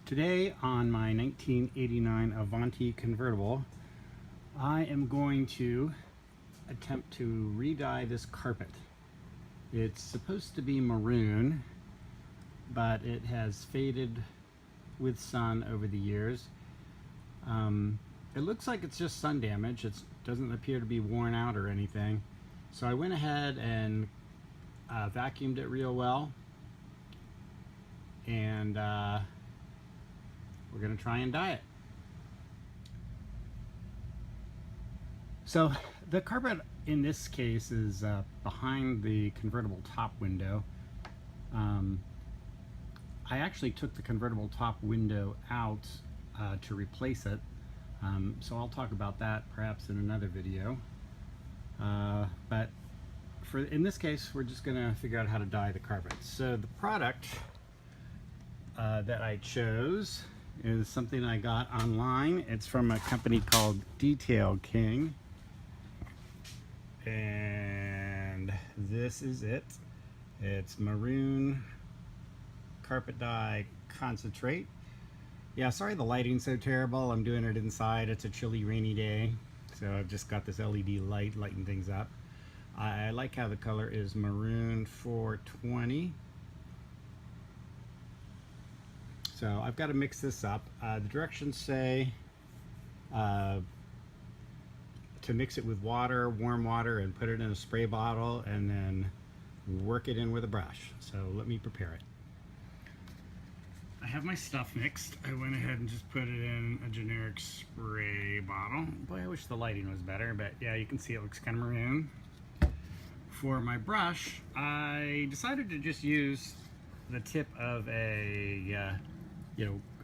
Today on my 1989 Avanti convertible, I am going to attempt to re-dye this carpet. It's supposed to be maroon, but it has faded with sun over the years. It looks like it's just sun damage. It doesn't appear to be worn out or anything. So I went ahead and vacuumed it real well, and we're going to try and dye it. So the carpet in this case is behind the convertible top window. I actually took the convertible top window out to replace it, so I'll talk about that perhaps in another video. But in this case, we're just going to figure out how to dye the carpet. So the product that I chose is something I got online. It's from a company called Detail King, and this is it. It's maroon carpet dye concentrate. Yeah, sorry the lighting's so terrible. I'm doing it inside. It's a chilly, rainy day, so I've just got this LED light lighting things up. I like how the color is maroon 420. So I've got to mix this up. The directions say to mix it with water, warm water, and put it in a spray bottle, and then work it in with a brush. So let me prepare it. I have my stuff mixed. I went ahead and just put it in a generic spray bottle. Boy, I wish the lighting was better, but yeah, you can see it looks kind of maroon. For my brush, I decided to just use the tip of a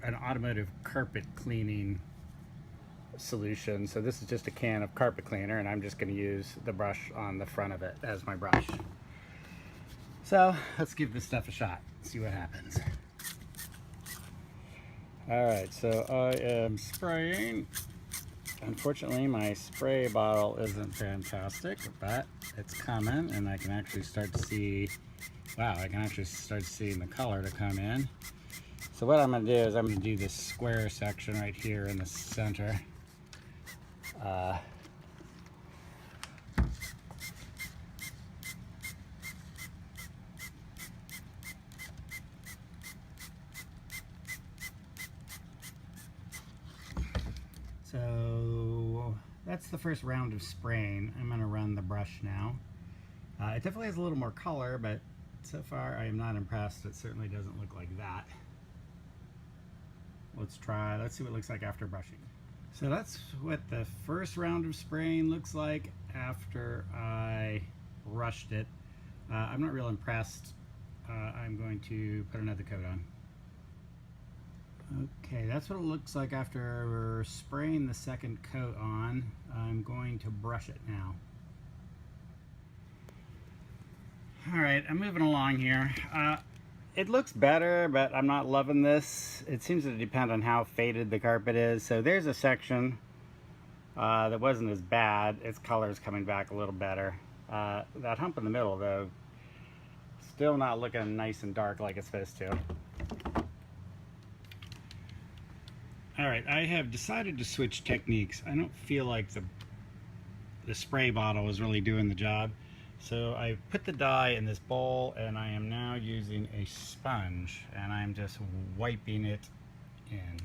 an automotive carpet cleaning solution. So this is just a can of carpet cleaner, and I'm just going to use the brush on the front of it as my brush. So let's give this stuff a shot, see what happens. Alright, so I am spraying. Unfortunately, my spray bottle isn't fantastic, but it's coming, and I can actually start to see, wow, I can actually start seeing the color to come in. So what I'm going to do is I'm going to do this square section right here in the center. So that's the first round of spraying. I'm going to run the brush now. It definitely has a little more color, but so far I am not impressed. It certainly doesn't look like that. Let's see what it looks like after brushing. So that's what the first round of spraying looks like after I brushed it. I'm not real impressed. I'm going to put another coat on. Okay, that's what it looks like after spraying the second coat on. I'm going to brush it now. Alright, I'm moving along here. It looks better, but I'm not loving this. It seems to depend on how faded the carpet is. So there's a section that wasn't as bad. Its color is coming back a little better. That hump in the middle, though, still not looking nice and dark like it's supposed to. Alright, I have decided to switch techniques. I don't feel like the spray bottle is really doing the job. So I put the dye in this bowl, and I am now using a sponge, and I'm just wiping it in.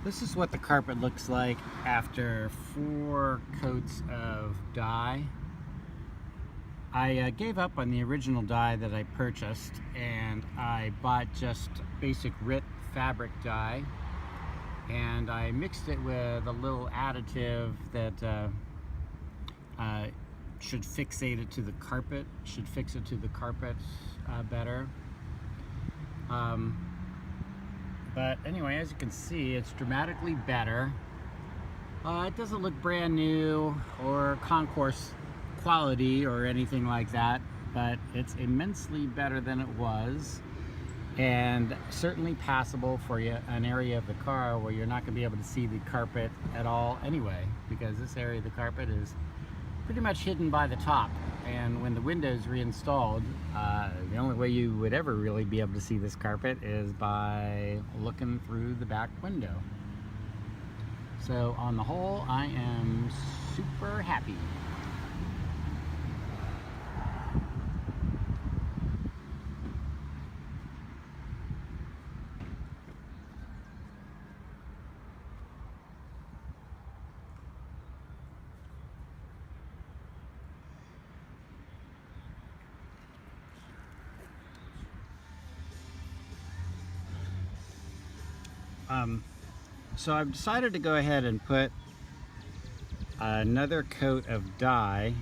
This is what the carpet looks like after 4 coats of dye. I gave up on the original dye that I purchased, and I bought just basic RIT fabric dye, and I mixed it with a little additive that should fixate it to the carpet, should fix it to the carpet better. But anyway, as you can see, it's dramatically better. It doesn't look brand new or concourse quality or anything like that, but it's immensely better than it was, and certainly passable for an area of the car where you're not going to be able to see the carpet at all anyway, because this area of the carpet is pretty much hidden by the top. And when the window's reinstalled, the only way you would ever really be able to see this carpet is by looking through the back window. So on the whole, I am super happy. So I've decided to go ahead and put another coat of dye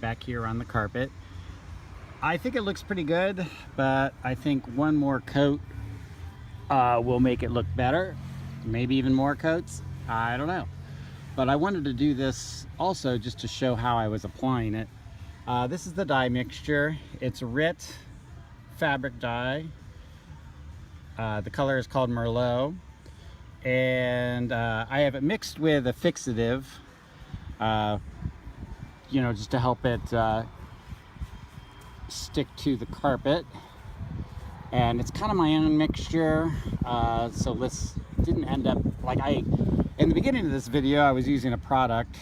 back here on the carpet. I think it looks pretty good, but I think one more coat will make it look better. Maybe even more coats, I don't know. But I wanted to do this also just to show how I was applying it. This is the dye mixture. It's RIT fabric dye. The color is called Merlot. And I have it mixed with a fixative, you know, just to help it stick to the carpet. And it's kind of my own mixture, so this didn't end up like in the beginning of this video I was using a product,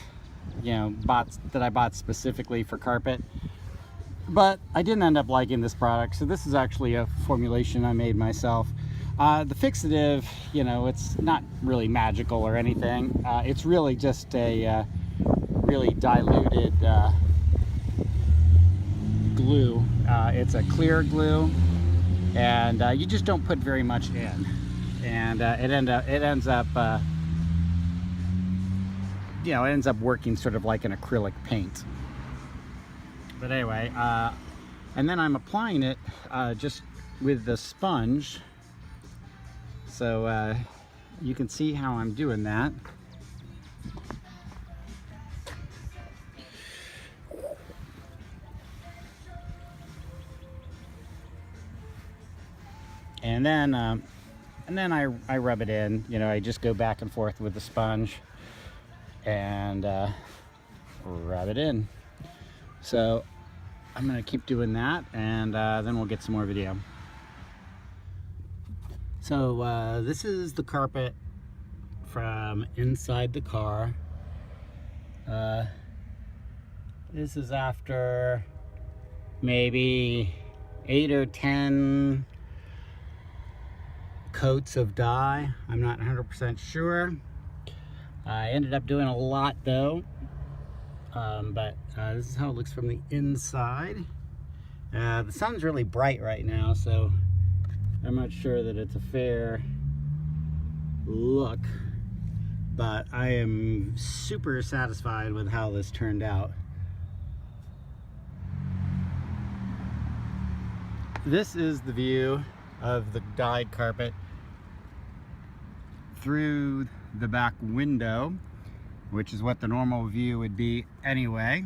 you know, that I bought specifically for carpet, but I didn't end up liking this product, so this is actually a formulation I made myself. The fixative, you know, it's not really magical or anything. It's really just a really diluted glue. It's a clear glue, and you just don't put very much in, and it ends up you know, it ends up working sort of like an acrylic paint. But anyway, and then I'm applying it just with the sponge. So you can see how I'm doing that. And then I rub it in. You know, I just go back and forth with the sponge and rub it in. So I'm gonna keep doing that, and then we'll get some more video. So this is the carpet from inside the car. This is after maybe 8 or 10 coats of dye. I'm not 100% sure. I ended up doing a lot though, but this is how it looks from the inside. The sun's really bright right now, so I'm not sure that it's a fair look, but I am super satisfied with how this turned out. This is the view of the dyed carpet through the back window, which is what the normal view would be anyway.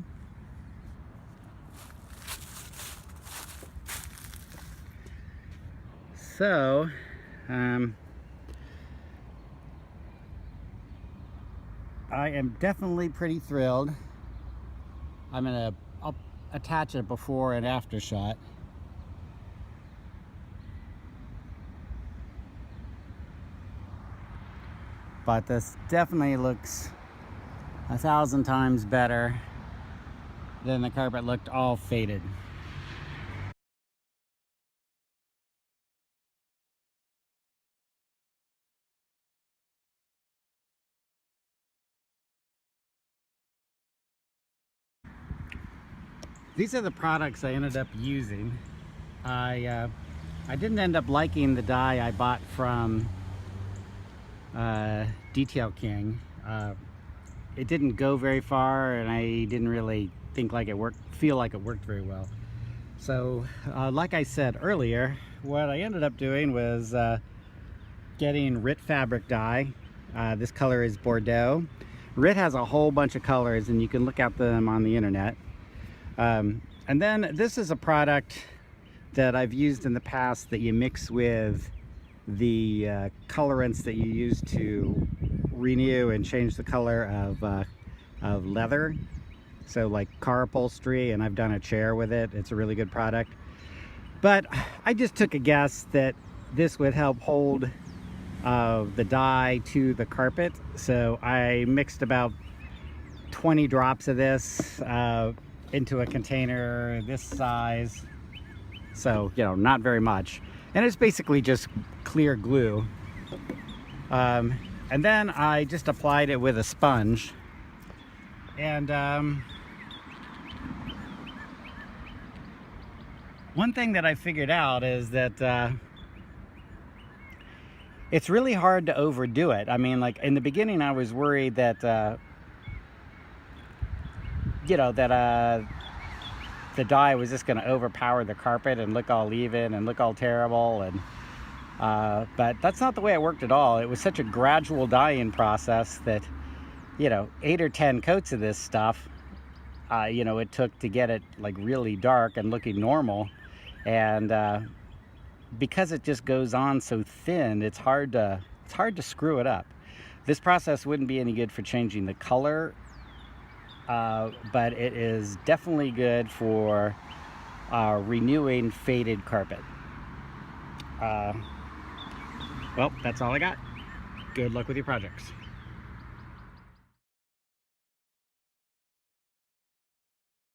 So, I am definitely pretty thrilled. I'll attach a before and after shot. But this definitely looks 1,000 times better than the carpet looked all faded. These are the products I ended up using. I didn't end up liking the dye I bought from Detail King. It didn't go very far, and I didn't really feel like it worked very well. So like I said earlier, what I ended up doing was getting RIT fabric dye. This color is Bordeaux. RIT has a whole bunch of colors, and you can look at them on the internet. And then this is a product that I've used in the past that you mix with the colorants that you use to renew and change the color of leather. So like car upholstery, and I've done a chair with it. It's a really good product. But I just took a guess that this would help hold the dye to the carpet. So I mixed about 20 drops of this into a container this size. So, you know, not very much. And it's basically just clear glue. And then I just applied it with a sponge. And one thing that I figured out is that it's really hard to overdo it. I mean, like in the beginning, I was worried that, you know, that the dye was just going to overpower the carpet and look all even and look all terrible. And but that's not the way it worked at all. It was such a gradual dyeing process that, you know, 8 or 10 coats of this stuff, you know, it took to get it like really dark and looking normal. And because it just goes on so thin, it's hard to screw it up. This process wouldn't be any good for changing the color, but it is definitely good for renewing faded carpet. Well, that's all I got. Good luck with your projects.